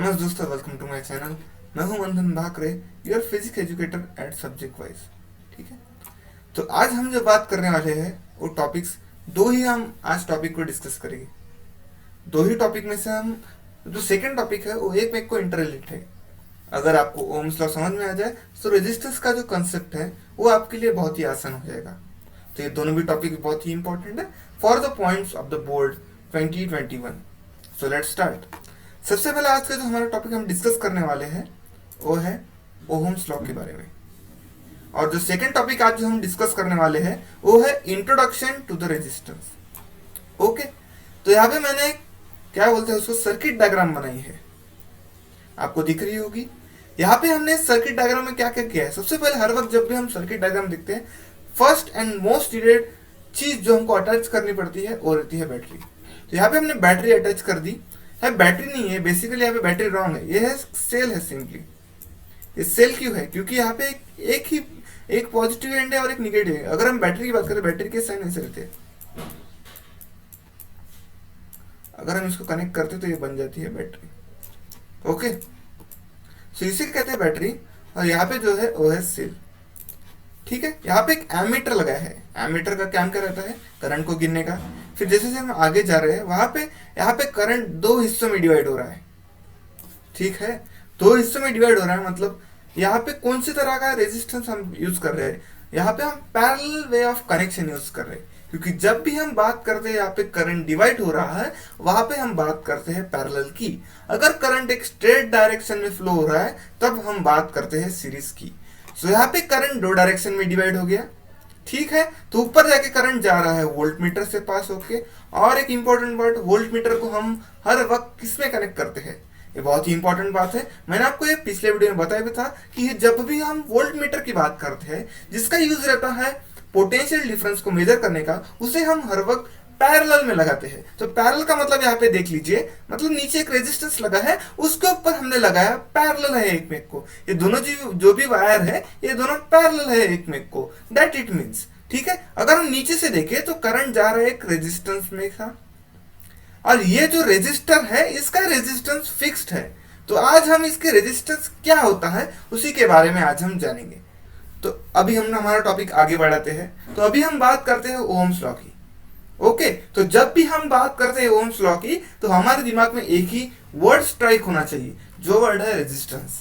नमस्ते दोस्तों, welcome to my channel. मैं हूं मंथन Bhakare, your physics educator eight subject wise. ठीक है, तो आज हम जो बात करने वाले हैं वो टॉपिक्स दो ही हम आज टॉपिक को डिस्कस करेंगे। दो ही टॉपिक में से हम जो सेकंड टॉपिक है वो एक में एक को इंटररिलेट है। अगर आपको ओम्स लॉ समझ में आ जाए तो रेजिस्टेंस का जो कंसेप्ट है वो आपके लिए बहुत ही आसान हो जाएगा। तो ये दोनों भी टॉपिक बहुत ही इंपॉर्टेंट है for the points of the board 2021। So let's start. सबसे पहले आज का जो हमारा टॉपिक हम डिस्कस करने वाले हैं वो है ओहम्स लॉ के बारे में। और जो सेकंड टॉपिक आज जो हम डिस्कस करने वाले हैं वो है introduction to the resistance. Okay, तो यहाँ पे मैंने क्या बोलते हैं उसको सर्किट डायग्राम बनाई है, आपको दिख रही होगी। यहाँ पे हमने सर्किट डायग्राम में क्या क्या किया है। सबसे पहले हर वक्त जब भी हम सर्किट डायग्राम देखते हैं, फर्स्ट एंड मोस्ट नीडेड चीज जो हमको अटैच करनी पड़ती है वो रहती है बैटरी। तो यहाँ पे हमने बैटरी अटैच कर दी है। बैटरी नहीं है बेसिकली, यहाँ पे बैटरी रॉन्ग है, ये है सेल है सिंपली। ये सेल क्यों है? क्योंकि यहाँ पे एक पॉजिटिव एंड है और एक निगेटिव है। अगर हम बैटरी की बात करें, बैटरी के साइन ऐसे रहते हैं। अगर हम इसको कनेक्ट करते तो ये बन जाती है बैटरी। ओके, सो इसे कहते हैं बैटरी। और यहाँ पे जो है वो है सेल। ठीक है, यहाँ पे एक एमीटर लगाया है। एमीटर का काम क्या रहता है? करंट को गिनने का। फिर जैसे जैसे हम आगे जा रहे हैं वहां पे यहाँ पे करंट दो हिस्सों में डिवाइड हो रहा है। ठीक है, दो हिस्सों में डिवाइड हो रहा है मतलब यहाँ पे कौन सी तरह का रेजिस्टेंस हम यूज कर रहे हैं? यहाँ पे हम parallel way of connection use कर रहे हैं। क्योंकि जब भी हम बात करते हैं यहाँ पे करंट डिवाइड हो रहा है, वहां पे हम बात करते हैं पैरेलल की। अगर करंट एक स्ट्रेट डायरेक्शन में फ्लो हो रहा है तब हम बात करते हैं सीरीज की। सो यहाँ पे करंट दो डायरेक्शन में डिवाइड हो गया। ठीक है, तो ऊपर जाके करंट जा रहा है वोल्ट मीटर से पास होके। और एक इंपॉर्टेंट बात, वोल्ट मीटर को हम हर वक्त किसमें कनेक्ट करते हैं? ये बहुत ही इंपॉर्टेंट बात है। मैंने आपको ये पिछले वीडियो में बताया भी था कि जब भी हम वोल्ट मीटर की बात करते हैं जिसका यूज रहता है पोटेंशियल डिफरेंस को मेजर करने का, उसे हम हर वक्त पैरेलल में लगाते हैं। तो पैरेलल का मतलब यहाँ पे देख लीजिए, मतलब नीचे एक रेजिस्टेंस लगा है, उसके ऊपर हमने लगाया पैरेलल है एक में को। ये दोनों जो भी वायर है ये दोनों पैरेलल है एक में को। दैट इट मीन्स, ठीक है, अगर हम नीचे से देखें तो करंट जा रहा है एक रेजिस्टेंस में था, और ये जो रेजिस्टर है इसका रेजिस्टेंस फिक्स्ड है। तो आज हम इसके रेजिस्टेंस क्या होता है उसी के बारे में आज हम जानेंगे। तो अभी हम हमारा टॉपिक आगे बढ़ाते हैं। तो अभी हम बात करते हैं ओम्स लॉ की। ओके, तो जब भी हम बात करते हैं ओम्स लॉ की तो हमारे दिमाग में एक ही वर्ड स्ट्राइक होना चाहिए, जो वर्ड है रेजिस्टेंस।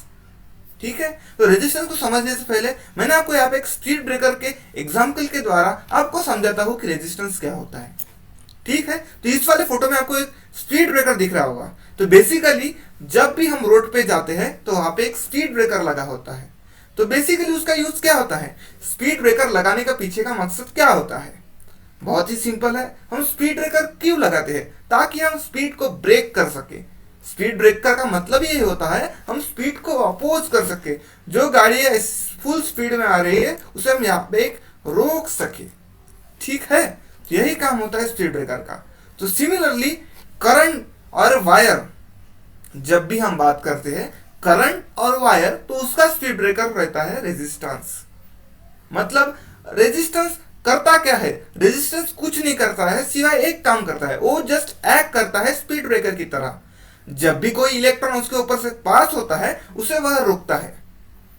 ठीक है, तो रेजिस्टेंस को समझने से पहले मैंने आपको यहाँ पे एक स्पीड ब्रेकर के एग्जाम्पल के द्वारा आपको समझाता हूँ कि रेजिस्टेंस क्या होता है। ठीक है, तो इस वाले फोटो में आपको एक स्पीड ब्रेकर दिख रहा होगा। तो बेसिकली जब भी हम रोड पे जाते हैं तो वहां पे एक स्पीड ब्रेकर लगा होता है। तो बेसिकली उसका यूज क्या होता है? स्पीड ब्रेकर लगाने का पीछे का मकसद क्या होता है? बहुत ही सिंपल है। हम स्पीड ब्रेकर क्यों लगाते हैं? ताकि हम स्पीड को ब्रेक कर सके। स्पीड ब्रेकर का मतलब ये होता है हम स्पीड को अपोज कर सके। जो गाड़ी फुल स्पीड में आ रही है उसे हम यहाँ पे एक रोक सके। ठीक है, यही काम होता है स्पीड ब्रेकर का। तो सिमिलरली करंट और वायर, जब भी हम बात करते हैं करंट और वायर, तो उसका स्पीड ब्रेकर रहता है रेजिस्टेंस। मतलब रेजिस्टेंस करता क्या है? रेजिस्टेंस कुछ नहीं करता है सिवाय एक काम करता है, वो जस्ट एक्ट करता है स्पीड ब्रेकर की तरह। जब भी कोई इलेक्ट्रॉन उसके ऊपर से पास होता है उसे वह रोकता है।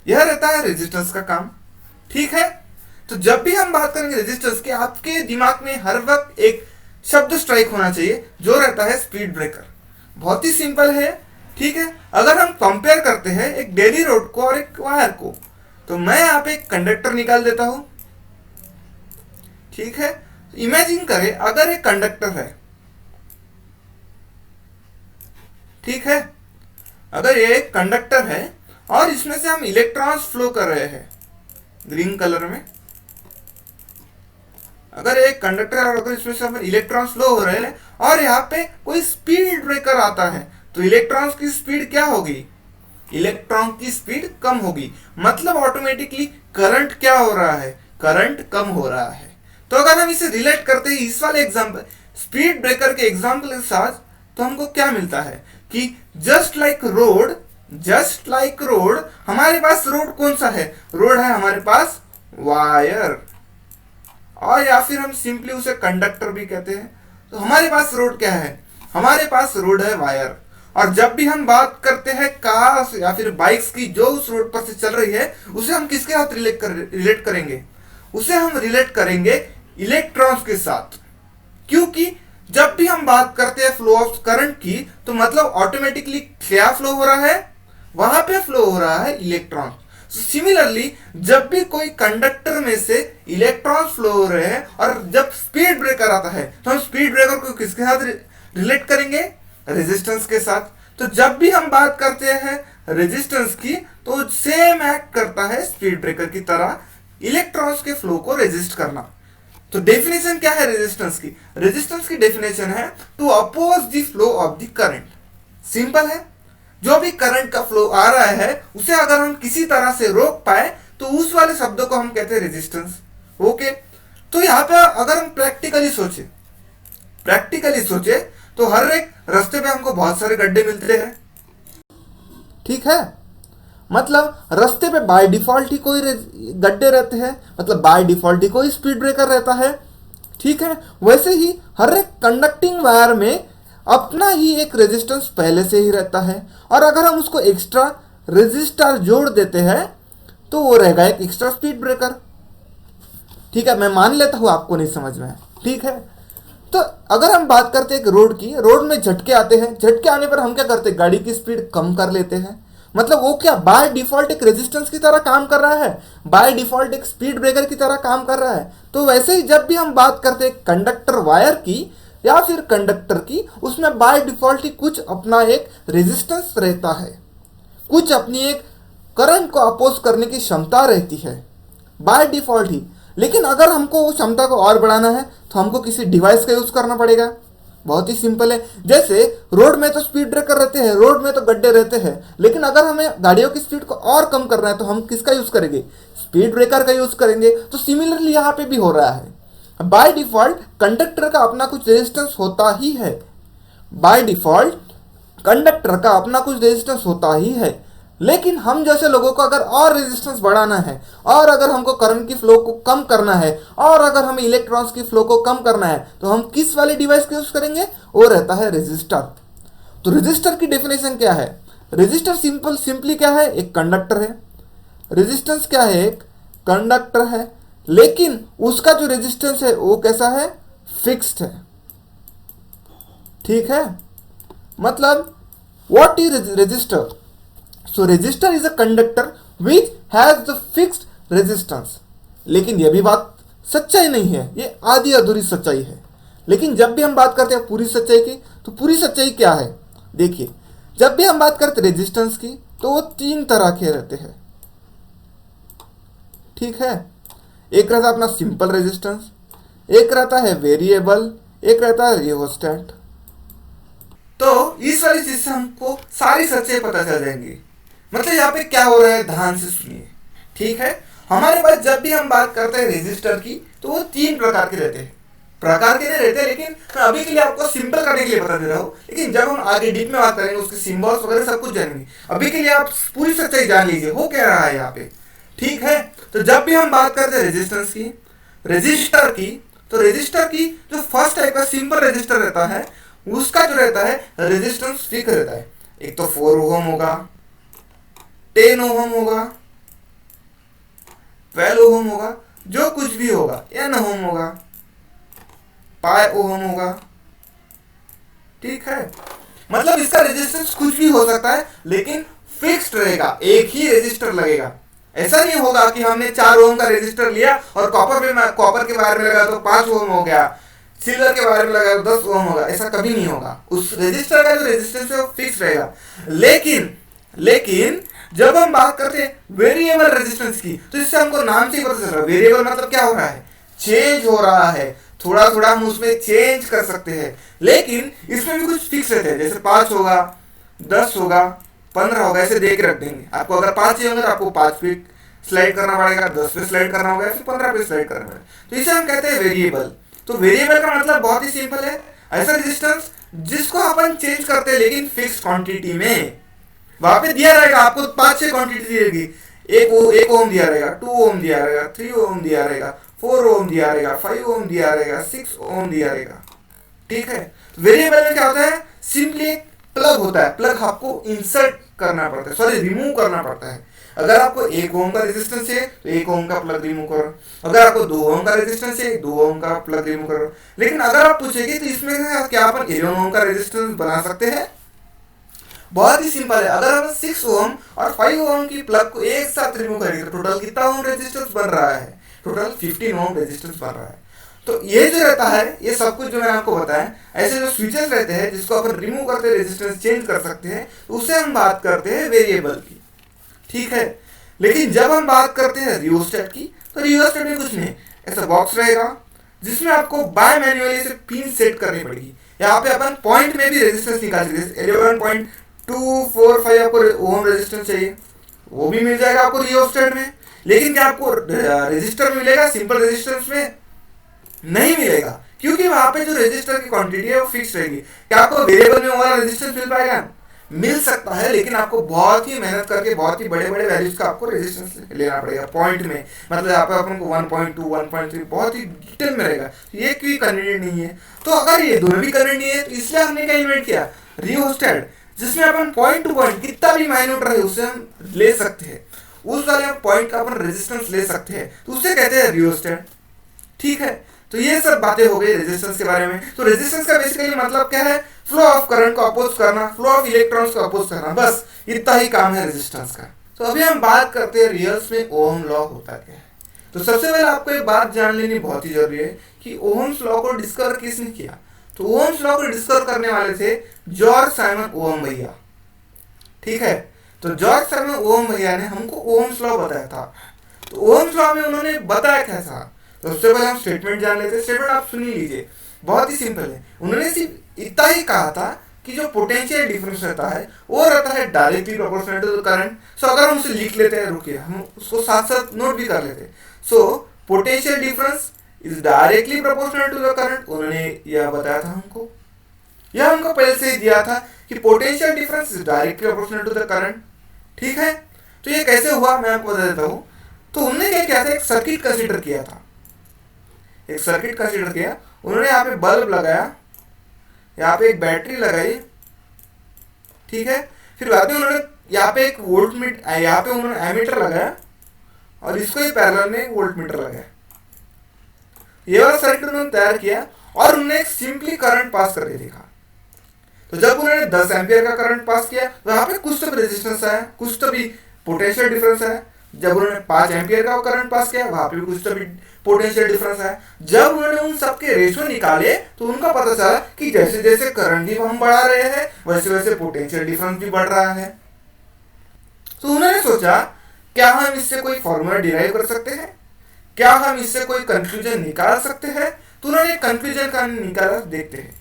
यह रहता है रेजिस्टेंस का काम। ठीक है, तो जब भी हम बात करेंगे रेजिस्टेंस के, आपके दिमाग में हर वक्त एक शब्द स्ट्राइक होना चाहिए जो रहता है स्पीड ब्रेकर। बहुत ही सिंपल है। ठीक है, अगर हम कंपेयर करते हैं एक डेली रोड को और एक वायर को, तो मैं यहाँ पे एक कंडक्टर निकाल देता हूं। ठीक है, इमेजिन करें अगर एक कंडक्टर है। ठीक है, अगर ये एक कंडक्टर है और इसमें से हम इलेक्ट्रॉन्स फ्लो कर रहे हैं ग्रीन कलर में। अगर एक कंडक्टर है और अगर इसमें से इलेक्ट्रॉन्स फ्लो हो रहे हैं और यहाँ पे कोई स्पीड ब्रेकर आता है, तो इलेक्ट्रॉन्स की स्पीड क्या होगी? इलेक्ट्रॉन की स्पीड कम होगी। मतलब ऑटोमेटिकली करंट क्या हो रहा है? करंट कम हो रहा है। तो अगर हम इसे रिलेट करते हैं इस वाले एग्जाम्पल स्पीड ब्रेकर के एग्जाम्पल के साथ, तो हमको क्या मिलता है कि जस्ट लाइक रोड, हमारे पास रोड कौन सा है? रोड है हमारे पास वायर, और या फिर हम सिंपली उसे कंडक्टर भी कहते हैं। तो हमारे पास रोड क्या है? हमारे पास रोड है वायर। और जब भी हम बात करते हैं कार्स या फिर बाइक्स की जो उस रोड पर से चल रही है, उसे हम किसके साथ रिलेट करेंगे? उसे हम रिलेट करेंगे इलेक्ट्रॉन्स के साथ। क्योंकि जब भी हम बात करते हैं फ्लो ऑफ करंट की, तो मतलब ऑटोमेटिकली क्या फ्लो हो रहा है? वहां पे फ्लो हो रहा है इलेक्ट्रॉन। सिमिलरली जब भी कोई कंडक्टर में से इलेक्ट्रॉन फ्लो हो रहे हैं और जब स्पीड ब्रेकर आता है, तो हम स्पीड ब्रेकर को किसके साथ रिलेट करेंगे? रेजिस्टेंस के साथ। तो जब भी हम बात करते हैं रेजिस्टेंस की, तो सेम एक्ट करता है स्पीड ब्रेकर की तरह, इलेक्ट्रॉन्स के फ्लो को रेजिस्ट करना। तो डेफिनेशन क्या है रेजिस्टेंस की? रेजिस्टेंस की डेफिनेशन है to oppose the flow of the current. Simple है, जो भी करंट का फ्लो आ रहा है उसे अगर हम किसी तरह से रोक पाए तो उस वाले शब्दों को हम कहते हैं रेजिस्टेंस। ओके, तो यहां पे अगर हम प्रैक्टिकली सोचे तो हर एक रास्ते पे हमको बहुत सारे गड्ढे मिलते हैं, ठीक है। मतलब रास्ते पे बाय डिफॉल्ट ही कोई गड्ढे रहते हैं, मतलब बाय डिफॉल्ट ही कोई स्पीड ब्रेकर रहता है, ठीक है। वैसे ही हर एक कंडक्टिंग वायर में अपना ही एक रेजिस्टेंस पहले से ही रहता है, और अगर हम उसको एक्स्ट्रा रेजिस्टर जोड़ देते हैं तो वो रहेगा एक एक्स्ट्रा स्पीड ब्रेकर, ठीक है। मैं मान लेता हूं आपको नहीं समझ में है, ठीक है। तो अगर हम बात करते हैं एक रोड की, रोड में झटके आते हैं, झटके आने पर हम क्या करते हैं? गाड़ी की स्पीड कम कर लेते हैं। मतलब वो क्या बाय डिफॉल्ट एक रेजिस्टेंस की तरह काम कर रहा है, बाय डिफॉल्ट एक स्पीड ब्रेकर की तरह काम कर रहा है। तो वैसे ही जब भी हम बात करते हैं कंडक्टर वायर की या फिर कंडक्टर की, उसमें बाय डिफॉल्ट ही कुछ अपना एक रेजिस्टेंस रहता है, कुछ अपनी एक करंट को अपोज करने की क्षमता रहती है बाय डिफॉल्ट ही। लेकिन अगर हमको उस क्षमता को और बढ़ाना है तो हमको किसी डिवाइस का यूज करना पड़ेगा। बहुत ही सिंपल है, जैसे रोड में तो स्पीड ब्रेकर रहते हैं, रोड में तो गड्ढे रहते हैं, लेकिन अगर हमें गाड़ियों की स्पीड को और कम करना है तो हम किसका यूज करेंगे? स्पीड ब्रेकर का यूज करेंगे। तो सिमिलरली यहाँ पे भी हो रहा है, बाय डिफॉल्ट कंडक्टर का अपना कुछ रेजिस्टेंस होता ही है, बाय डिफॉल्ट कंडक्टर का अपना कुछ रेजिस्टेंस होता ही है। लेकिन हम जैसे लोगों को अगर और रेजिस्टेंस बढ़ाना है, और अगर हमको करंट की फ्लो को कम करना है, और अगर हमें इलेक्ट्रॉन्स की फ्लो को कम करना है, तो हम किस वाले डिवाइस का यूज करेंगे? वो रहता है रेजिस्टर। तो रेजिस्टर की डेफिनेशन क्या है? रेजिस्टर सिंपली क्या है? एक कंडक्टर है। रेजिस्टेंस क्या है? एक कंडक्टर है, लेकिन उसका जो रेजिस्टेंस है वो कैसा है? फिक्स्ड है, ठीक है। मतलब what is resistor? So resistor is a conductor which has the fixed resistance. लेकिन यह भी बात सच्चाई नहीं है, ये आधी अधूरी सच्चाई है। लेकिन जब भी हम बात करते हैं पूरी सच्चाई की, तो पूरी सच्चाई क्या है? देखिए, जब भी हम बात करते हैं रेजिस्टेंस की, तो वो तीन तरह के रहते हैं, ठीक है। एक रहता है अपना सिंपल रेजिस्टेंस, एक रहता है वेरिएबल, एक रहता है रियोस्टेट। तो इस वाली चीज से हमको सारी सच्चाई पता चल जाएंगी। मतलब यहाँ पे क्या हो रहा है, ध्यान से सुनिए, ठीक है। हमारे पास जब भी हम बात करते हैं रेजिस्टर की, तो वो तीन प्रकार के रहते हैं, प्रकार के नहीं रहते, लेकिन मैं अभी के लिए आपको सिंपल करने के लिए बता दे रहा हूँ। लेकिन जब हम आगे डीप में बात करेंगे, उसके सिंबल्स वगैरह सब कुछ जानेंगे। अभी के लिए आप पूरी सच्चाई जान लीजिए हो क्या रहा है यहाँ पे, ठीक है। तो जब भी हम बात करते हैं रेजिस्टेंस की, रेजिस्टर की, तो रेजिस्टर की जो फर्स्ट टाइप का सिंपल रेजिस्टर रहता है, उसका जो रहता है रेजिस्टेंस फिक्स रहता है। एक तो 4 ओम होगा, 10 ओम होगा, 12 ओम होगा, जो कुछ भी होगा, n ओम होगा, पाई ओम होगा, ठीक है। मतलब इसका रेजिस्टेंस कुछ भी हो सकता है, लेकिन फिक्स्ड रहेगा, एक ही रेजिस्टर लगेगा। ऐसा नहीं होगा कि हमने 4 ओम का रेजिस्टर लिया और कॉपर के वायर में लगा तो 5 ओम हो गया, सिल्वर के बारे में लगा 10 ओम होगा, ऐसा कभी नहीं होगा। उस रेजिस्टर का जो रेजिस्टेंस है वो फिक्स रहेगा। लेकिन जब हम बात करते हैं वेरिएबल रेजिस्टेंस की, तो इससे हमको नाम से ही पता चल रहा है, वेरिएबल मतलब क्या हो रहा है? चेंज हो रहा है, थोड़ा थोड़ा हम उसमें चेंज कर सकते हैं। लेकिन इसमें भी कुछ फिक्स रहते हैं, जैसे 5 होगा, 10 होगा, 15 होगा, ऐसे दे के रख देंगे। आपको अगर 5 चाहिए होंगे तो आपको 5 पे स्लाइड करना पड़ेगा, 10 पे स्लाइड करना होगा, फिर 15 पे स्लाइड करना पड़ेगा। तो इसे हम कहते हैं वेरिएबल। तो वेरिएबल का मतलब बहुत ही सिंपल है, ऐसा रेजिस्टेंस जिसको अपन चेंज करते हैं लेकिन फिक्स क्वांटिटी में। वहां पे दिया रहेगा आपको 5-6 क्वांटिटी दी रहेगी, 1 ओम दिया रहेगा, 2 ओम दिया रहेगा, 3 ओम दिया रहेगा, 4 ओम दिया रहेगा, 5 ओम दिया रहेगा, 6 ओम दिया रहेगा, ठीक है। वेरिएबल में क्या होता है? सिंपली प्लग होता है, प्लग आपको इंसर्ट करना पड़ता है, सॉरी रिमूव करना पड़ता है। अगर आपको 1 ओम का रेजिस्टेंस है तो 1 ओम का प्लग रिमूव करो, अगर आपको 2 ओम का रेजिस्टेंस है 2 ओम का प्लग रिमूव करो। लेकिन अगर आप पूछेंगे तो इसमें क्या अपन 11 ओम का रेजिस्टेंस बना सकते हैं? बहुत ही सिंपल है। अगर हम 6 ओम और 5 ओम की प्लग को एक साथ रिमूव करेंगे तो टोटल कितना ओम रेजिस्टेंस बन रहा है? टोटल 15 ओम रेजिस्टेंस बन रहा है। तो ये जो रहता है, ये सब कुछ जो मैंने आपको बताया, ऐसे जो स्विचेस रहते हैं जिसको अपन रिमूव करते हैं, रेजिस्टेंस चेंज कर सकते हैं, उससे हम बात करते हैं वेरिएबल की, ठीक है। लेकिन जब हम बात करते हैं रियोस्टेट की, तो रियोस्टेट में कुछ नहीं, ऐसा बॉक्स रहेगा जिसमें आपको बाय मैन्युअली से पिन सेट करनी पड़ेगी। यहाँ पे अपन पॉइंट में भी रेजिस्टेंस निकाल सकते हैं। 11.245 आपको ओम रेजिस्टेंस चाहिए, वो भी मिल जाएगा आपको रियोस्टेट में। लेकिन क्या आपको रेजिस्टर मिलेगा सिंपल रेजिस्टेंस में? नहीं मिलेगा, क्योंकि वहां पे जो रेजिस्टर की क्वांटिटी है वो फिक्स रहेगी। क्या आपको वेरिएबल में वाला रेजिस्टेंस मिल पाएगा? मिल सकता है, लेकिन आपको बहुत ही मेहनत करके बहुत ही बड़े बड़े वैल्यूज का आपको रेजिस्टेंस लेना पड़ेगा पॉइंट में। मतलब यहाँ पे अपन को 1.2 1.3 बहुत ही डिटेल में रहेगा, ये कोई कन्वीनियंट नहीं है। तो अगर ये दोनों भी कन्वीनियंट नहीं है तो इसलिए हमने क्या इन्वेंट किया? रियोस्टेट, जिसमें अपन पॉइंट टू पॉइंट कितना भी माइन्यूट रहे उससे हम ले सकते हैं, उस वाले पॉइंट का अपन रेजिस्टेंस ले सकते हैं, तो उसे कहते हैं रियोस्टेट, ठीक है। तो ये सब बातें हो गई रेजिस्टेंस के बारे में। तो रेजिस्टेंस का बेसिकली मतलब क्या है? फ्लो ऑफ करंट को अपोज करना, फ्लो ऑफ इलेक्ट्रॉन्स को अपोज करना, बस इतना ही काम है रेजिस्टेंस का। तो अभी हम बात करते हैं रियल्स में ओहम लॉ होता क्या है। तो सबसे पहले आपको एक बात जान लेनी बहुत ही जरूरी है कि ओहम्स लॉ को डिस्कवर किसने किया। तो ओहम्स लॉ को डिस्कवर करने वाले थे जॉर्ज साइमन ओहम भैया, ठीक है। तो जॉर्ज साइमन ओहम भैया ने हमको ओहम्स लॉ बताया था। तो ओहम्स लॉ में उन्होंने बताया क्या था? तो उससे पहले हम स्टेटमेंट जान लेते हैं। स्टेटमेंट आप सुन लीजिए, बहुत ही सिंपल है। उन्होंने सिर्फ इतना ही कहा था कि जो पोटेंशियल डिफरेंस रहता है वो रहता है directly proportional to the current. So अगर हम उसे लिख लेते हैं, रुकिए हम उसको साथ साथ नोट भी कर लेते हैं। So potential difference is directly proportional to the current, उन्होंने यह बताया था हमको। यह हमको पहले से ही दिया था कि potential difference is directly proportional to the current, ठीक है। तो ये कैसे हुआ मैं आपको बता देता हूँ। तो उन्होंने क्या किया था? एक सर्किट कंसिडर किया था, एक सर्किट कंसीडर किया। उन्होंने यहाँ पे बल्ब लगाया, यहाँ पे एक बैटरी लगाई, ठीक है। फिर बाद में उन्होंने यहाँ पे एक वोल्ट मीटर, यहाँ पे उन्होंने एमीटर लगाया और इसको ही पैरेलल में वोल्ट मीटर लगाया। ये वाला सर्किट उन्होंने तैयार किया और उन्होंने एक सिंपली करंट पास करके देखा। तो जब उन्होंने 10 एम्पियर का करंट पास किया तो यहाँ पे कुछ तो भी रेजिस्टेंस आया, कुछ तो भी पोटेंशियल डिफरेंस आया। जब उन्होंने 5 एम्पियर का करंट पास किया वहां पे भी कुछ तो भी पोटेंशियल डिफरेंस है। जब उन्होंने उन सबके रेशियो निकाले तो उनका पता चला कि जैसे जैसे करंट भी हम बढ़ा रहे हैं वैसे वैसे पोटेंशियल डिफरेंस भी बढ़ रहा है। तो उन्होंने सोचा क्या हम इससे कोई फॉर्मूला डिराइव कर सकते हैं, क्या हम इससे कोई कंक्लूजन निकाल सकते हैं। तो उन्होंने कंक्लूजन का निकाला, देखते हैं।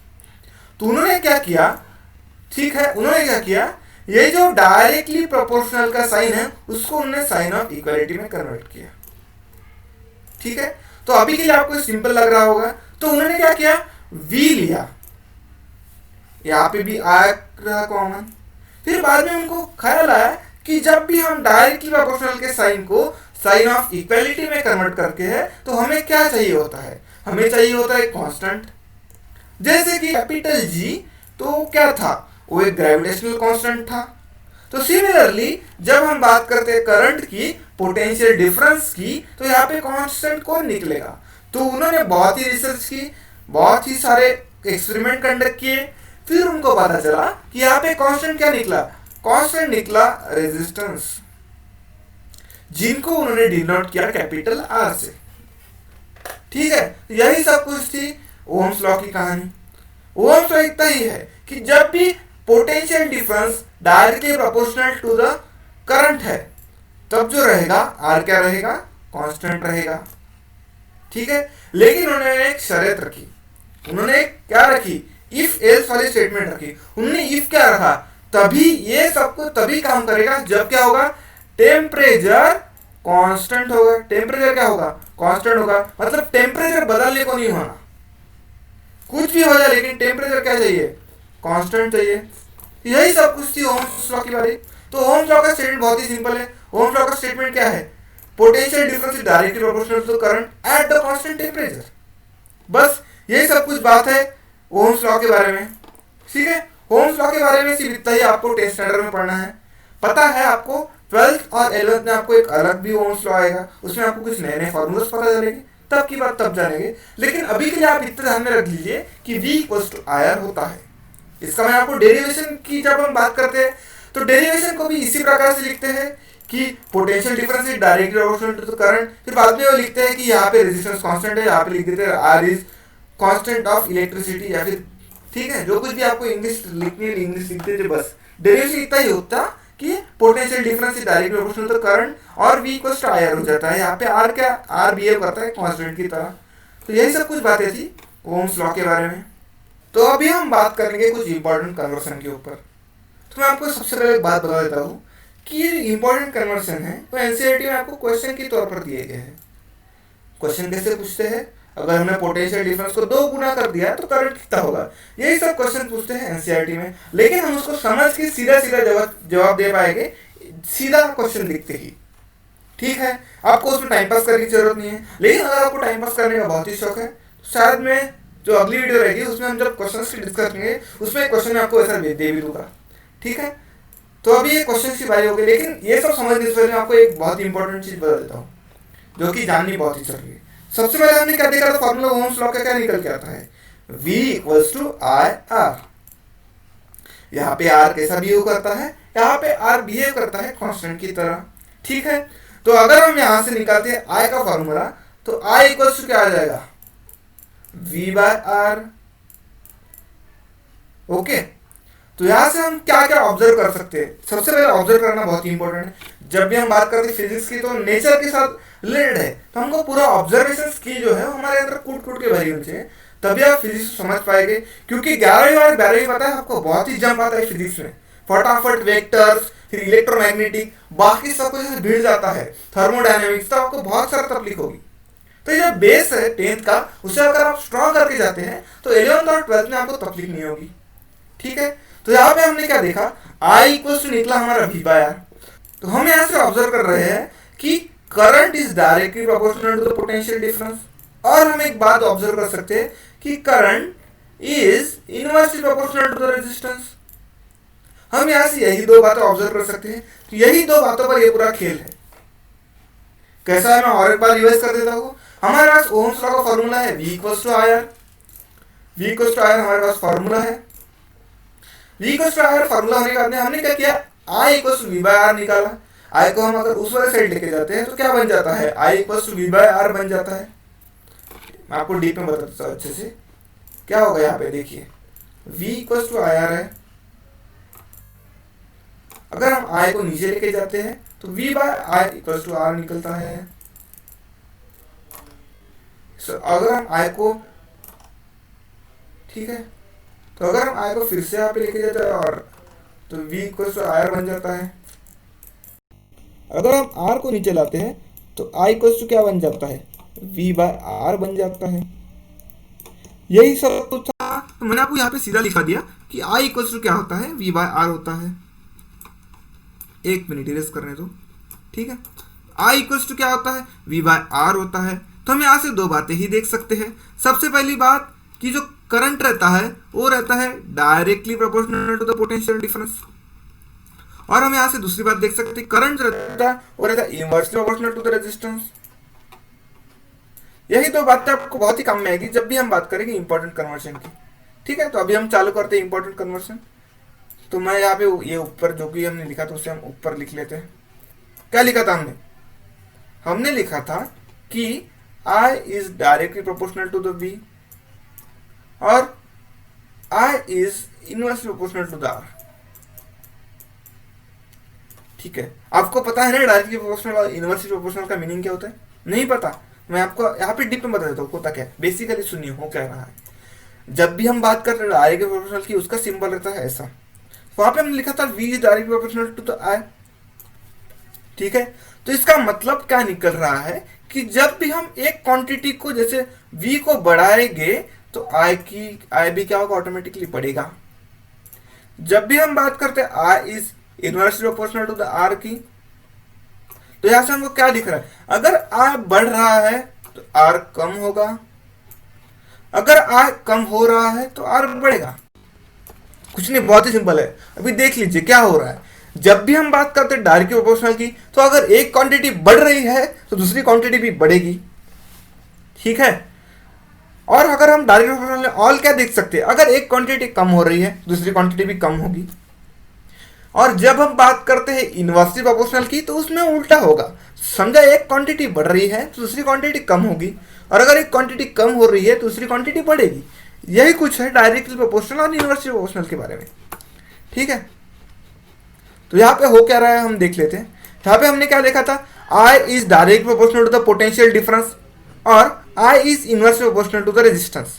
तो उन्होंने क्या किया, ठीक है, उन्होंने क्या किया, ये जो डायरेक्टली प्रोपोर्शनल का साइन है उसको उन्होंने साइन ऑफ इक्वालिटी में कन्वर्ट किया, ठीक है। तो अभी के लिए आपको सिंपल लग रहा होगा। तो उन्होंने क्या किया, v लिया, यहाँ पे भी आ रहा कॉमन। फिर बाद में उनको ख्याल आया कि जब भी हम डायरेक्टली प्रोपोर्शनल के साइन को साइन ऑफ इक्वालिटी में कन्वर्ट करके है तो हमें क्या चाहिए होता है? हमें चाहिए होता है कांस्टेंट, जैसे कि कैपिटल G। तो क्या था? वो एक ग्रेविटेशनल कांस्टेंट था। तो सिमिलरली जब हम बात करते हैं करंट की, पोटेंशियल डिफरेंस की, तो यहाँ पे कांस्टेंट कौन निकलेगा? तो उन्होंने बहुत ही रिसर्च की, बहुत ही सारे एक्सपेरिमेंट कंडक्ट किए, फिर उनको पता चला कि यहाँ पे कांस्टेंट क्या निकला? कांस्टेंट निकला रेजिस्टेंस, जिनको उन्होंने डिनोट किया कैपिटल R से, ठीक है। यही सब कुछ थी ओम्स लॉ की कहानी। ओम्स लॉ इतना ही है कि जब भी potential difference directly proportional to the current है तब जो रहेगा R क्या रहेगा? कांस्टेंट रहेगा, ठीक है। लेकिन उन्होंने एक शर्त रखी, उन्होंने क्या रखी? इफ एल्स वाली स्टेटमेंट रखी। उन्होंने इफ क्या रखा? तभी ये सब कुछ तभी काम करेगा जब क्या होगा? टेम्परेचर कांस्टेंट होगा। टेम्परेचर क्या होगा? कांस्टेंट होगा। मतलब टेम्परेचर बदलने को नहीं होना, कुछ भी हो जाए लेकिन टेम्परेचर क्या चाहिए? कांस्टेंट चाहिए। यही सब कुछ थी ओम्स लॉ की बारी। तो ओम्स लॉ का स्टेटमेंट बहुत ही सिंपल है। ओम्स लॉ का स्टेटमेंट क्या है? Potential difference is directly proportional to current at the constant temperature. बस यही सब कुछ बात है ओम्स लॉ के बारे में, ठीक है। ओम्स लॉ के बारे में सिर्फ इतना ही आपको 10th स्टैंडर्ड में पढ़ना है। पता है आपको 12th और 11th में आपको एक अलग भी ओम्स लॉ आएगा, उसमें आपको कुछ नए नए फॉर्मूलाज पता चलेंगे, तब की बात तब जानेंगे। लेकिन अभी के लिए आप इतना ध्यान में रख लीजिए कि V इक्वल्स टू IR होता है। इसका मैं आपको डेरिवेशन की जब हम बात करते हैं तो डेरिवेशन को भी इसी प्रकार से लिखते हैं कि potential difference is directly proportional to the current. फिर बाद में वो लिखते हैं कि यहाँ पे रेजिस्टेंस कांस्टेंट है, यहाँ पे लिख देते हैं R is constant of electricity, या फिर ठीक है जो कुछ भी आपको इंग्लिश लिखनी है इंग्लिश लिख दीजिए। बस डेरिवेशन इतना ही होता कि potential difference is directly proportional to the current और V इक्वल्स टू IR हो जाता है। यहाँ पे R क्या, R बिहेव करता है कांस्टेंट की तरह। तो यही सब कुछ बातें थी ओम्स लॉ के बारे में। तो अभी हम बात करेंगे कुछ इंपॉर्टेंट कन्वर्सन के ऊपर। तो मैं आपको सबसे पहले एक बात बता देता हूँ कि ये इंपॉर्टेंट कन्वर्सन है वो एनसीईआरटी में आपको क्वेश्चन के तौर पर दिए गए हैं। क्वेश्चन कैसे पूछते हैं, अगर हमने पोटेंशियल डिफरेंस को 2 गुना कर दिया तो करंट कितना होगा, यही सब क्वेश्चन पूछते हैं एनसीईआरटी में। लेकिन हम उसको समझ के सीधा सीधा जवाब दे पाएंगे सीधा क्वेश्चन लिखते ही। ठीक है, आपको उसमें टाइम पास करने की जरूरत नहीं है। लेकिन अगर आपको टाइम पास करने का बहुत ही शौक है तो शायद मैं जो अगली वीडियो रहेगी उसमें हम जब क्वेश्चन की डिस्कस करेंगे उसमें क्वेश्चन आपको ऐसा दे भी दूंगा। ठीक है, तो अभी ये क्वेश्चन की बारी हो गई। लेकिन ये सब समझने से पहले मैं आपको एक बहुत ही इंपॉर्टेंट चीज बता देता हूँ जो कि जाननी बहुत ही जरूरी है। सबसे पहले हमने क्या देखा था, फॉर्मूला ओम्स लॉ का क्या निकल के आता है, V इक्वल्स टू IR। यहाँ पे R कैसा बिहेव करता है, यहाँ पे R बिहेव करता है कांस्टेंट की तरह। ठीक है, तो अगर हम यहाँ से निकालते हैं I का फॉर्मूला तो I इक्वल्स टू क्या आ जाएगा, V बाय R। ओके, तो यहाँ से हम क्या क्या ऑब्जर्व कर सकते हैं। सबसे पहले ऑब्जर्व करना बहुत ही इंपॉर्टेंट है। जब भी हम बात करते हैं फिजिक्स की तो नेचर के साथ रिलेटेड है, तो हमको पूरा ऑब्जर्वेशन की जो है हमारे अंदर कूट कूट के भरी होनी चाहिए, तभी आप फिजिक्स समझ पाएंगे। क्योंकि 11वीं और 12वीं पता है आपको बहुत ही जंप आता है फिजिक्स में, फटाफट वेक्टर्स फिर इलेक्ट्रोमैग्नेटिक बाकी सब कुछ भीड़ जाता है, थर्मोडायनेमिक्स, तो आपको बहुत सारा तकलीफ होगी। तो ये जो बेस है 10th का उसे अगर आप स्ट्रॉन्ग करके जाते हैं तो 11th और 12th में आपको तकलीफ नहीं होगी। ठीक है, तो यहाँ पे हमने क्या देखा, I इक्वल्स टू निकला हमारा V बाय R। तो हम यहाँ से ऑब्जर्व कर रहे हैं कि current is directly proportional to the potential difference. और हम एक बात ऑब्जर्व कर सकते हैं कि current is inversely proportional to the resistance. हम यहाँ से यही 2 बातें ऑब्जर्व कर सकते हैं। तो यही 2 बातों पर ये पूरा खेल है। कैसा है, मैं और एक बार रिवाइज कर देता हूँ। हमारे पास ओम्स लॉ का फॉर्मूला है V equals to IR। V equals to IR हमारे पास फॉर्मूला है। V equals to IR formula होने के बाद हमने क्या किया, I equals to V by R निकाला। I को हम अगर उस वाले साइड लेके जाते हैं तो क्या बन जाता है, I equals to V by R बन जाता है। मैं आपको डीप में बता देता हूँ अच्छे से क्या होगा। यहाँ पे देखिए V इक्वल्स टू IR है, अगर हम I को नीचे लेके जाते हैं तो V by I equals to R निकलता है। अगर हम I को, ठीक है, तो अगर हम I को फिर से यहाँ पे लेके जाते हैं और तो V इक्वल्स टू IR बन जाता है। अगर हम R को नीचे लाते हैं तो I इक्वल्स टू क्या बन जाता है, V बाय R बन जाता है। यही सब कुछ था, तो मैंने आपको यहाँ पे सीधा लिखा दिया कि I इक्वल्स टू क्या होता है, V बाय R होता है। एक मिनट इरेज करने दो। ठीक है, I इक्वल्स टू क्या होता है, V बाय R होता है। तो हम यहाँ से 2 बातें ही देख सकते हैं। सबसे पहली बात कि जो करंट रहता है वो रहता है directly proportional to the potential difference. और हम यहाँ से दूसरी बात देख सकते हैं, करंट रहता है वो रहता है inversely proportional to the resistance. यही 2 बातें आपको बहुत ही काम में आएगी जब भी हम बात करेंगे इंपॉर्टेंट कन्वर्शन की। ठीक है, तो अभी हम चालू करते हैं इंपॉर्टेंट कन्वर्शन। तो मैं यहाँ पे ये ऊपर जो भी हमने लिखा था उसे हम ऊपर लिख लेते हैं। क्या लिखा था हमने लिखा था कि I is directly proportional to the V और I is inversely proportional to the R। ठीक है, आपको पता है ना डायरेक्टली प्रोपोर्शनल और इनवर्सली प्रोपोर्शनल का मीनिंग क्या होता है? नहीं पता? मैं आपको यहाँ पे डीप में बता देता हूँ होता क्या है। बेसिकली सुनिए हो क्या रहा है। जब भी हम बात करते हैं डायरेक्टली प्रोपोर्शनल की, उसका सिंबल रहता है ऐसा। वहां पे हमने लिखा था V is directly proportional to the I। ठीक है, तो इसका मतलब क्या निकल रहा है कि जब भी हम एक क्वांटिटी को जैसे V को बढ़ाएंगे तो I भी क्या होगा, ऑटोमेटिकली बढ़ेगा। जब भी हम बात करते हैं I is inversely proportional to the R की, तो यहां से हमको क्या दिख रहा है, अगर I बढ़ रहा है तो R कम होगा, अगर I कम हो रहा है तो R बढ़ेगा। कुछ नहीं, बहुत ही सिंपल है। अभी देख लीजिए क्या हो रहा है। जब भी हम बात करते हैं डायरेक्टली प्रोपोर्शनल की, तो अगर एक क्वांटिटी बढ़ रही है तो दूसरी क्वांटिटी भी बढ़ेगी, ठीक है। और अगर हम डायरेक्ट प्रोपोर्शनल में ऑल क्या देख सकते हैं, अगर एक क्वांटिटी कम हो रही है दूसरी क्वांटिटी भी कम होगी। और जब हम बात करते हैं इनवर्सली प्रोपोर्शनल की, तो उसमें उल्टा होगा। समझा, एक क्वांटिटी बढ़ रही है तो दूसरी क्वांटिटी कम होगी, और अगर एक क्वांटिटी कम हो रही है तो दूसरी क्वांटिटी बढ़ेगी। यही कुछ है डायरेक्टली प्रोपोर्शनल और इनवर्सली प्रोपोर्शनल के बारे में, ठीक है। तो यहाँ पे हो क्या रहा है हम देख लेते हैं। यहाँ पे हमने क्या देखा था, I is direct proportional to the potential difference और I is inversely proportional to the resistance,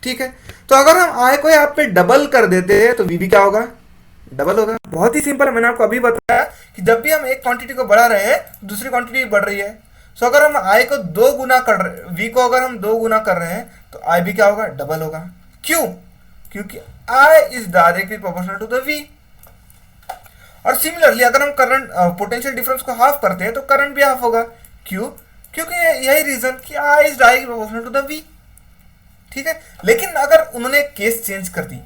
ठीक है। तो अगर हम I को यहाँ पे डबल कर देते हैं तो V भी क्या होगा, डबल होगा। बहुत ही सिंपल है, मैंने आपको अभी बताया कि जब भी हम एक क्वांटिटी को बढ़ा रहे हैं दूसरी क्वांटिटी बढ़ रही है। सो अगर हम I को 2 गुना कर रहे, V को अगर हम 2 गुना कर रहे हैं तो I भी क्या होगा, डबल होगा। क्यों, क्योंकि I is directly proportional to the V। और सिमिलरली अगर हम करंट पोटेंशियल डिफरेंस को हाफ करते हैं तो करंट भी हाफ होगा। क्यों, क्योंकि यही रीजन कि I is directly proportional to the V, ठीक है। लेकिन अगर उन्होंने केस चेंज कर दी,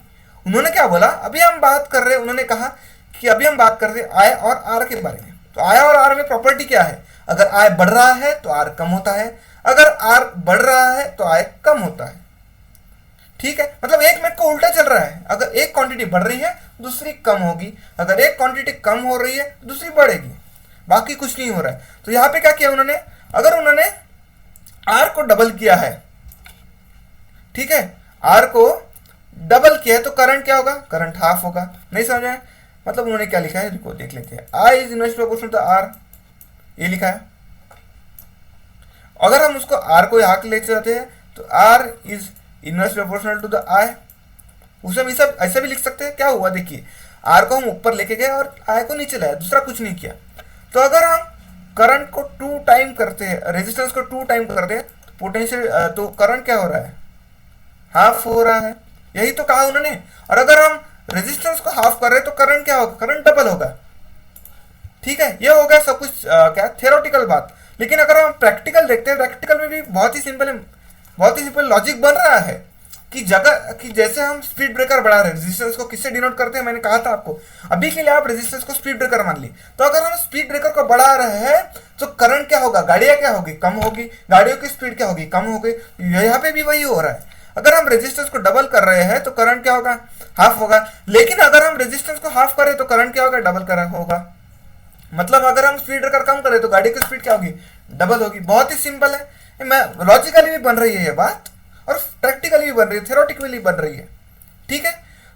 उन्होंने क्या बोला, अभी हम बात कर रहे हैं, उन्होंने कहा कि अभी हम बात कर रहे हैं I और R के बारे में। तो I और R में प्रॉपर्टी क्या है, अगर I बढ़ रहा है तो R कम होता है, अगर R बढ़ रहा है तो I कम होता है, ठीक है। मतलब एक मिनट को उल्टा चल रहा है, अगर एक क्वांटिटी बढ़ रही है दूसरी कम होगी, अगर एक क्वांटिटी कम हो रही है दूसरी बढ़ेगी, बाकी कुछ नहीं हो रहा है। तो यहाँ पे क्या किया उन्होंने, अगर उन्होंने R को डबल किया है, ठीक है, R को डबल किया है तो करंट क्या होगा, करंट हाफ होगा। नहीं समझ में, मतलब उन्होंने क्या लिखा है, देखो देख लेते हैं। I is inversely proportional to R, ये लिखा है। अगर हम उसको R को यहाँ ले जाते हैं तो R is inversely proportional to the I, उसे हम ऐसा भी लिख सकते हैं। क्या हुआ देखिए, R को हम ऊपर लेके गए और I को नीचे लाया, दूसरा कुछ नहीं किया। तो अगर हम करंट को 2 टाइम करते हैं, रेजिस्टेंस को 2 टाइम करते हैं तो पोटेंशियल तो करंट क्या हो रहा है, हाफ हो रहा है। यही तो कहा उन्होंने। और अगर हम रेजिस्टेंस को हाफ कर रहे हैं तो करंट क्या होगा, करंट डबल होगा, ठीक है। ये हो गया सब कुछ क्या थियोरेटिकल बात। लेकिन अगर हम प्रैक्टिकल देखते हैं, प्रैक्टिकल में भी बहुत ही सिंपल लॉजिक बन रहा है कि जैसे हम स्पीड ब्रेकर बढ़ा रहे हैं, रेजिस्टेंस को किससे डिनोट करते हैं, मैंने कहा था आपको। अभी के लिए आप रेजिस्टेंस को स्पीड ब्रेकर मान ली, तो अगर हम स्पीड ब्रेकर को बढ़ा रहे हैं तो करंट क्या होगा, गाड़ियां क्या होगी, कम होगी, गाड़ियों की स्पीड क्या होगी, कम होगी। यहाँ पे भी वही हो रहा है। अगर हम रेजिस्टेंस को डबल कर रहे हैं तो करंट क्या होगा, हाफ होगा। लेकिन अगर हम रेजिस्टेंस को हाफ करें तो करंट क्या होगा, डबल कर होगा। मतलब अगर हम स्पीड ब्रेकर कम करें तो गाड़ी की स्पीड क्या होगी, डबल होगी। बहुत ही सिंपल है, लॉजिकली भी बन रही है ये बात और प्रैक्टिकली भी बन रही है, थ्योरेटिकली बन रही है, ठीक है।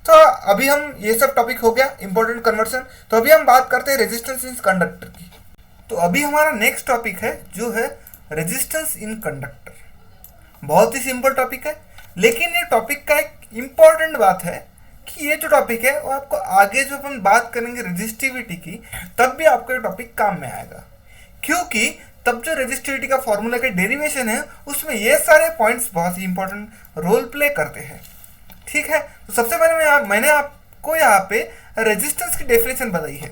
तो अभी हम ये सब टॉपिक हो गया इंपॉर्टेंट कन्वर्सन। तो अभी हम बात करते हैं रेजिस्टेंस इन कंडक्टर की। तो अभी हमारा नेक्स्ट टॉपिक है जो है रेजिस्टेंस इन कंडक्टर। बहुत ही सिंपल टॉपिक है, लेकिन ये टॉपिक का एक इम्पॉर्टेंट बात है कि ये जो टॉपिक है वो आपको आगे जो अपन बात करेंगे रेजिस्टिविटी की, तब भी आपको ये टॉपिक काम में आएगा। क्योंकि तब जो रेजिस्टिविटी का फॉर्मूला के डेरिवेशन है उसमें ये सारे पॉइंट्स बहुत ही इंपॉर्टेंट रोल प्ले करते हैं, ठीक है। तो सबसे पहले मैंने आपको यहाँ पे रेजिस्टेंस की डेफिनेशन बताई है,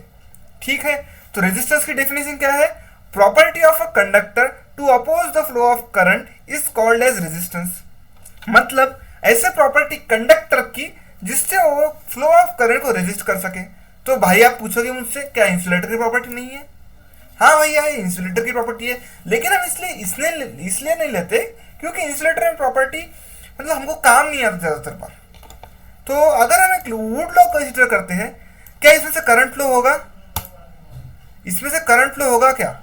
ठीक है। तो रेजिस्टेंस की डेफिनेशन क्या है, property of a conductor to oppose the flow of current is called as resistance. मतलब ऐसे प्रॉपर्टी कंडक्टर की जिससे वो फ्लो ऑफ करंट को रेजिस्ट कर सके। तो भाई आप पूछोगे मुझसे क्या इंसुलेटर की प्रॉपर्टी नहीं है, हाँ भैया ये इंसुलेटर की प्रॉपर्टी है, लेकिन हम इसलिए नहीं लेते क्योंकि इंसुलेटर में प्रॉपर्टी मतलब हमको काम नहीं आता ज़्यादातर बार। तो अगर हम एक वुड लॉ कंसिडर करते हैं, क्या इसमें से करंट फ्लो होगा, इसमें से करंट फ्लो होगा क्या,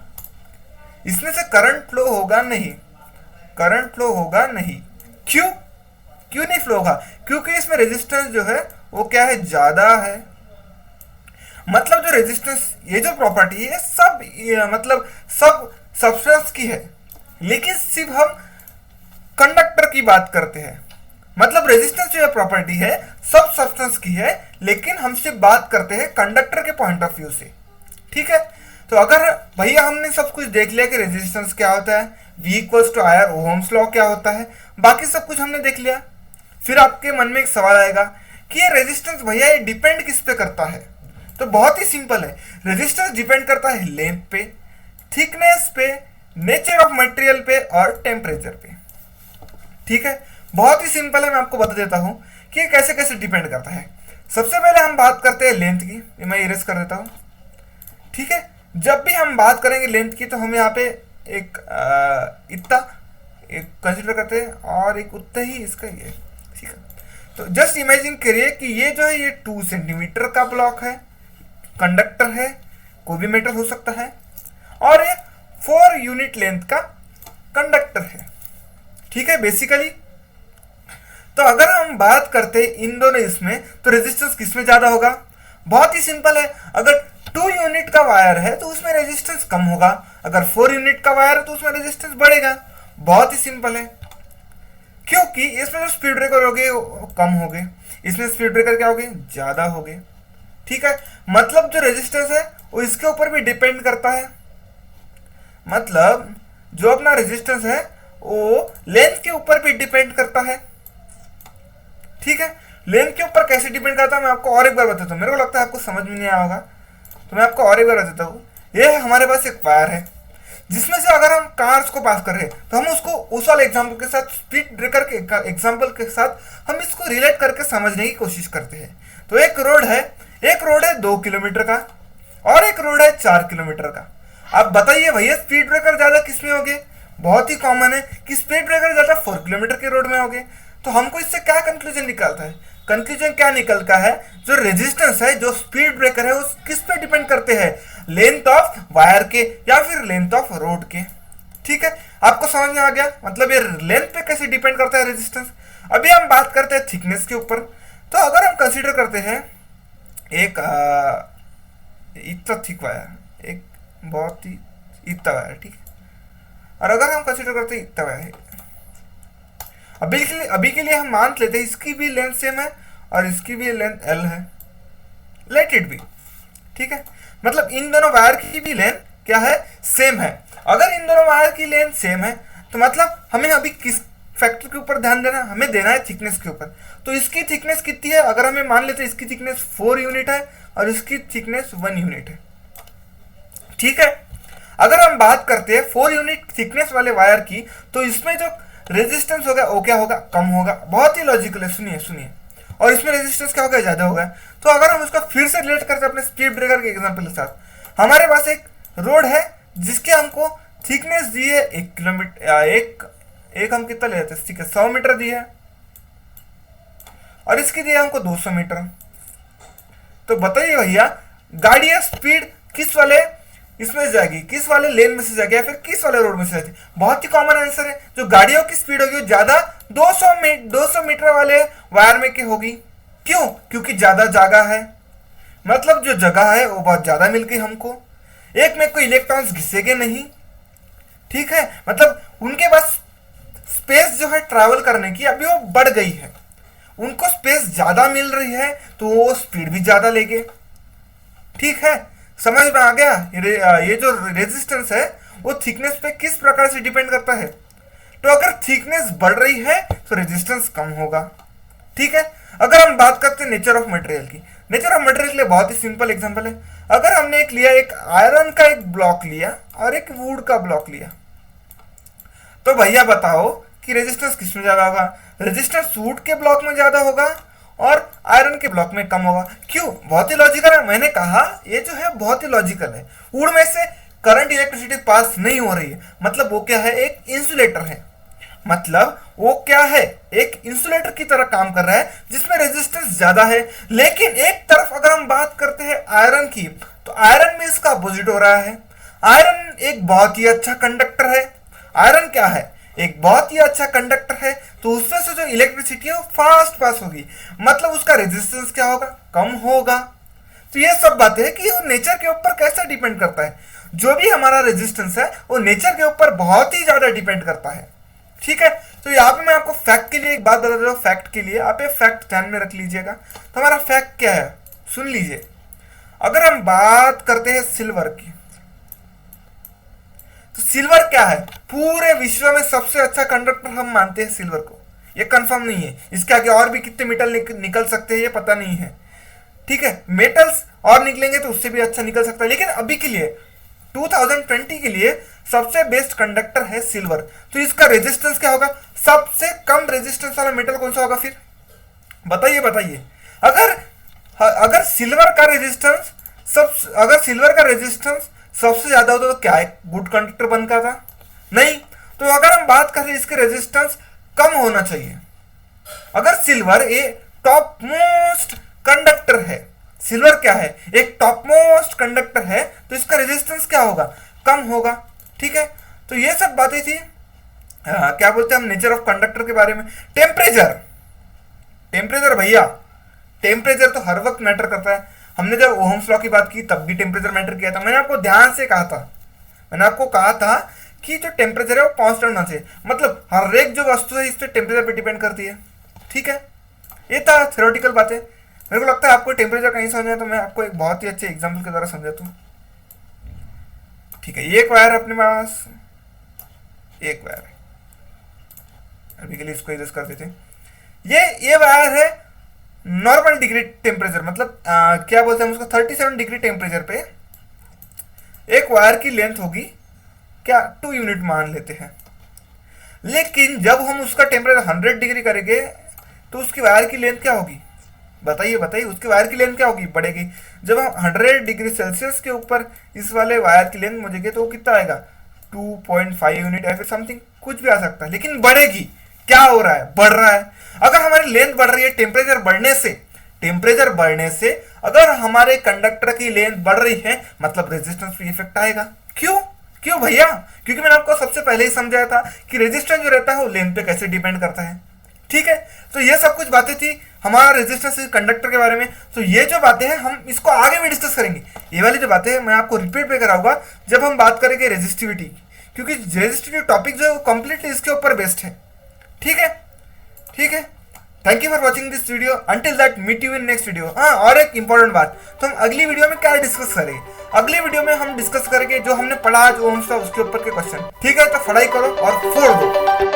इसमें से करंट फ्लो होगा नहीं, करंट फ्लो होगा नहीं। क्यों नहीं फ्लो होगा, क्योंकि इसमें रेजिस्टेंस जो है वो क्या है, ज्यादा है। मतलब जो रेजिस्टेंस, ये जो प्रॉपर्टी है मतलब सब सब्सटेंस की है, लेकिन सिर्फ हम कंडक्टर की बात करते हैं। मतलब रेजिस्टेंस जो प्रॉपर्टी है सब सब्सटेंस की है, लेकिन हम सिर्फ बात करते हैं कंडक्टर के पॉइंट ऑफ व्यू से, ठीक है। तो अगर भैया हमने सब कुछ देख लिया कि रेजिस्टेंस क्या होता है, V equals to R, Ohm's law क्या होता है, बाकी सब कुछ हमने देख लिया। फिर आपके मन में एक सवाल आएगा कि ये रेजिस्टेंस भैया ये डिपेंड किस पे करता है। तो बहुत ही सिंपल है, रेजिस्टेंस डिपेंड करता है लेंथ पे, थिकनेस पे, नेचर ऑफ मटेरियल पे और टेम्परेचर पे, ठीक है। बहुत ही सिंपल है, मैं आपको बता देता हूं कि ये कैसे कैसे डिपेंड करता है। सबसे पहले हम बात करते हैं लेंथ की, ये मैं इरेज कर देता हूँ। ठीक है, जब भी हम बात करेंगे लेंथ की तो हम यहाँ पे एक इतना एक कंसिडर करते हैं और एक उतना ही इसका ये। ठीक है, तो जस्ट इमेजिन करिए कि ये जो है ये 2 सेंटीमीटर का ब्लॉक है, कंडक्टर है, कोई भी मेटल हो सकता है, और ये 4 यूनिट लेंथ का कंडक्टर है। ठीक है, बेसिकली तो अगर हम बात करते हैं इन दोनों इसमें, तो रेजिस्टेंस किसमें ज्यादा होगा? बहुत ही सिंपल है, अगर 2 यूनिट का वायर है तो उसमें रेजिस्टेंस कम होगा, अगर 4 यूनिट का वायर है तो उसमें रेजिस्टेंस बढ़ेगा। बहुत ही सिंपल है, क्योंकि इसमें जो स्पीड ब्रेकर हो गए वो कम हो गए, इसमें स्पीड ब्रेकर क्या हो गए? ज्यादा हो गए। ठीक है, मतलब जो रेजिस्टेंस है वो इसके ऊपर भी डिपेंड करता है, मतलब जो अपना रेजिस्टेंस है वो लेंथ के ऊपर भी डिपेंड करता है। ठीक है, लेंथ के ऊपर कैसे डिपेंड करता है मैं आपको और एक बार बताता हूँ, मेरे को लगता है आपको समझ में नहीं आया होगा, तो मैं आपको और एक बार बताता हूँ। ये हमारे पास एक वायर है जिसमें से अगर हम कार्स को पास कर रहे हैं तो हम उसको उस वाले एग्जाम्पल के साथ, स्पीड ब्रेकर के एग्जाम्पल के साथ हम इसको रिलेट करके समझने की कोशिश करते हैं। तो एक रोड है 2 किलोमीटर का और एक रोड है 4 किलोमीटर का। आप बताइए भैया स्पीड ब्रेकर ज्यादा किसमें होंगे? बहुत ही कॉमन है कि स्पीड ब्रेकर ज्यादा 4 किलोमीटर के रोड में होंगे। तो हमको इससे क्या कंक्लूजन निकलता है? कंक्लूजन क्या निकलता है? जो रेजिस्टेंस है, जो स्पीड ब्रेकर है, वो किस पे डिपेंड करते हैं? लेंथ ऑफ वायर के या फिर लेंथ ऑफ रोड के। ठीक है, आपको समझ में आ गया? मतलब ये लेंथ पे कैसे डिपेंड करता है रेजिस्टेंस। अभी हम बात करते हैं थिकनेस के ऊपर। तो अगर हम कंसीडर करते हैं एक इतना थिक वायर, एक बहुत ही इतना वायर, ठीक है, और अगर हम कंसीडर करते हैं इतना वायर, अभी के लिए हम मान लेते हैं इसकी भी लेंथ सेम है और इसकी भी लेंथ एल है, लेट इट बी। ठीक है, मतलब इन दोनों वायर की भी लेंथ क्या है? सेम है। अगर इन दोनों वायर की लेंथ सेम है तो मतलब हमें अभी किस फैक्टर के ऊपर ध्यान देना है? हमें देना है थिकनेस के ऊपर। तो इसकी थिकनेस कितनी है? अगर हमें मान लेते हैं इसकी थिकनेस 4 यूनिट है और इसकी थिकनेस 1 यूनिट है। ठीक है, अगर हम बात करते हैं 4 यूनिट थिकनेस वाले वायर की, तो इसमें जो रेजिस्टेंस होगा वो क्या होगा? कम होगा। बहुत ही लॉजिकल है, सुनिए। और इसमें रेजिस्टेंस क्या होगा? ज्यादा होगा। तो अगर हम उसका फिर से रिलेट करते हैं अपने स्पीड ब्रेकर के एग्जांपल के साथ, हमारे पास एक रोड है जिसके हमको थिकनेस दी है 1 किलोमीटर, एक हम कितना ले जाते हैं? ठीक है, 100 मीटर दी है और इसकी दी है हमको 200 मीटर। तो बताइए भैया गाड़ी या स्पीड किस वाले इसमें से जाएगी, किस वाले लेन में से जाएगी या फिर किस वाले रोड में से जाएगी? बहुत ही कॉमन आंसर है, जो गाड़ियों की स्पीड होगी वो ज्यादा 200 मीटर वाले वायर में की होगी। क्यों? क्योंकि ज्यादा जगह है, मतलब जो जगह है वो बहुत ज्यादा मिल गई हमको, एक में कोई इलेक्ट्रॉन्स घिसेंगे नहीं। ठीक है, मतलब उनके पास स्पेस जो है ट्रैवल करने की अभी वो बढ़ गई है, उनको स्पेस ज्यादा मिल रही है तो वो स्पीड भी ज्यादा लेंगे। ठीक है, समझ में आ गया? ये जो रेजिस्टेंस है वो थिकनेस पे किस प्रकार से डिपेंड करता है। तो अगर थिकनेस बढ़ रही है तो रेजिस्टेंस कम होगा। ठीक है, अगर हम बात करते हैं नेचर ऑफ मटेरियल की, नेचर ऑफ मटेरियल के लिए बहुत ही सिंपल एग्जांपल है। अगर हमने एक आयरन का एक ब्लॉक लिया और एक वुड का ब्लॉक लिया, तो भैया बताओ कि रेजिस्टेंस किसमें ज्यादा होगा? रेजिस्टेंस वुड के ब्लॉक में ज्यादा होगा और आयरन के ब्लॉक में कम होगा। क्यों? बहुत ही लॉजिकल है, मैंने कहा ये जो है बहुत ही लॉजिकल है। वुड में से करंट इलेक्ट्रिसिटी पास नहीं हो रही है, मतलब वो क्या है? एक इंसुलेटर है, मतलब वो क्या है? एक इंसुलेटर की तरह काम कर रहा है जिसमें रेजिस्टेंस ज्यादा है। लेकिन एक तरफ अगर हम बात करते हैं आयरन की, तो आयरन में इसका अपोजिट हो रहा है। आयरन एक बहुत ही अच्छा कंडक्टर है, आयरन क्या है? एक बहुत ही अच्छा कंडक्टर है, तो उसमें से जो इलेक्ट्रिसिटी है वो फास्ट पास होगी, मतलब उसका रेजिस्टेंस क्या होगा? कम होगा। तो ये सब बातें हैं कि वो नेचर के ऊपर कैसे डिपेंड करता है। जो भी हमारा रेजिस्टेंस है वो नेचर के ऊपर बहुत ही ज्यादा डिपेंड करता है। ठीक है, तो यहाँ पे मैं आपको फैक्ट के लिए एक बात बता रहा हूँ, फैक्ट के लिए आप ये फैक्ट ध्यान में रख लीजिएगा। तो हमारा फैक्ट क्या है सुन लीजिए। अगर हम बात करते हैं सिल्वर की, तो सिल्वर क्या है? पूरे विश्व में सबसे अच्छा कंडक्टर हम मानते हैं सिल्वर को। ये कंफर्म नहीं है, इसके आगे और भी कितने मेटल निकल सकते हैं ये पता नहीं है। ठीक है, मेटल्स और निकलेंगे तो उससे भी अच्छा निकल सकता है, लेकिन अभी के लिए 2020 के लिए सबसे बेस्ट कंडक्टर है सिल्वर। तो इसका रेजिस्टेंस क्या होगा? सबसे कम रेजिस्टेंस वाला मेटल कौन सा होगा फिर? बताइए। अगर अगर सिल्वर का रेजिस्टेंस सबसे ज्यादा होता तो क्या एक गुड कंडक्टर बनता था? नहीं। तो अगर हम बात करें इसके रेजिस्टेंस कम होना चाहिए। अगर सिल्वर एक टॉप मोस्ट कंडक्टर है, सिल्वर क्या है, एक टॉप मोस्ट कंडक्टर है, तो इसका रेजिस्टेंस क्या होगा? कम होगा। ठीक है, तो ये सब बातें थी। क्या बोलते हैं हम नेचर ऑफ कंडक्टर के बारे में। टेम्परेचर भैया, टेम्परेचर तो हर वक्त मैटर करता है। हमने जब ओहम्स लॉ की बात की तब भी टेम्परेचर मैटर किया था। मैंने आपको ध्यान से कहा था, कि जो टेम्परेचर है वो कांस्टेंट होना चाहिए, मतलब हर एक जो वस्तु है इस पे टेम्परेचर पे डिपेंड करती है। ठीक है, ये था थ्योरेटिकल बातें। मेरे को लगता है आपको टेम्परेचर कहीं समझना, तो मैं आपको एक बहुत ही अच्छे एग्जाम्पल के द्वारा समझाता हूँ। ठीक है, ये एक वायर अपने पास, एक वायर अभी के लिए इसको एडजस्ट करते थे। ये वायर है नॉर्मल डिग्री टेम्परेचर, मतलब क्या बोलते हैं हम उसको, 37 डिग्री टेम्परेचर पे एक वायर की लेंथ होगी क्या 2 यूनिट मान लेते हैं। लेकिन जब हम उसका टेम्परेचर 100 डिग्री करेंगे तो उसकी वायर की लेंथ क्या होगी? बताइए उसकी वायर की लेंथ क्या होगी? बढ़ेगी। जब हम 100 डिग्री सेल्सियस के ऊपर इस वाले वायर की लेंथ मुझेंगे तो वो कितना आएगा? 2.5 यूनिट या फिर समथिंग कुछ भी आ सकता है, लेकिन बढ़ेगी। क्या हो रहा है? बढ़ रहा है। अगर हमारी लेंथ बढ़ रही है टेम्परेचर बढ़ने से अगर हमारे कंडक्टर की लेंथ बढ़ रही है, मतलब रेजिस्टेंस पे इफेक्ट आएगा। क्यों भैया? क्योंकि मैंने आपको सबसे पहले ही समझाया था कि रेजिस्टेंस जो रहता है वो लेंथ पे कैसे डिपेंड करता है। ठीक है, तो ये सब कुछ बातें थी हमारा रेजिस्टेंस कंडक्टर के बारे में। तो ये जो बातें हैं हम इसको आगे भी डिस्कस करेंगे। ये वाली जो बातें हैं मैं आपको रिपीट पे कराऊंगा जब हम बात करेंगे रेजिस्टिविटी, क्योंकि रेजिस्टिविटी टॉपिक जो है वो कंप्लीटली इसके ऊपर बेस्ड है। ठीक है, thank you for watching this video. Until that meet you in next video. हाँ, और एक इंपॉर्टेंट बात, तो हम अगली वीडियो में क्या डिस्कस करेंगे? अगली वीडियो में हम डिस्कस करेंगे जो हमने पढ़ा आज ओम्स लॉ उसके ऊपर के क्वेश्चन। ठीक है, तो पढ़ाई करो और फोड़ दो।